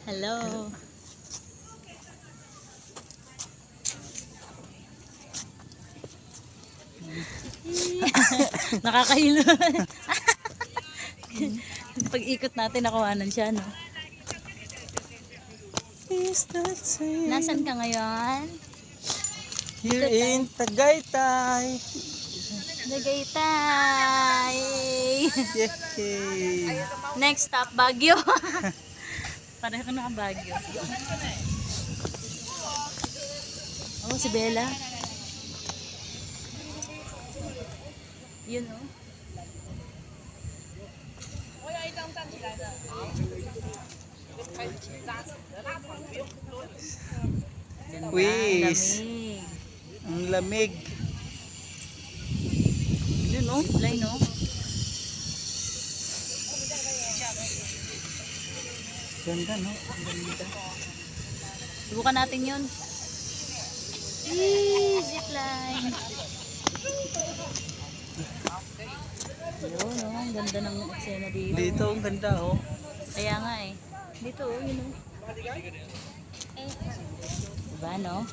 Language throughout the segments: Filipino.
Hello. Nakakahilo. Pag ikot natin nakuhanan siya, no? Nasaan ka ngayon? Here in Tagaytay. Tagaytay. Yay! Next stop, Baguio. Pareho ka na Baguio. Oh, si Bella. Yun, oh. Wis. Lamig. Ang lamig. Yun, oh. Line, oh. Ganda, no? Ang ganda. Subukan natin yun. Eee, zipline. Yun, oh. Ang ganda ng eksena dito. Dito, ang ganda, oh. Kaya nga eh. Dito, oh, yun, oh. Diba, no?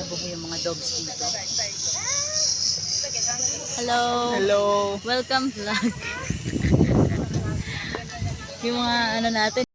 Buhay yung mga dogs dito. Hello. Hello. Welcome vlog. Yung mga ano natin.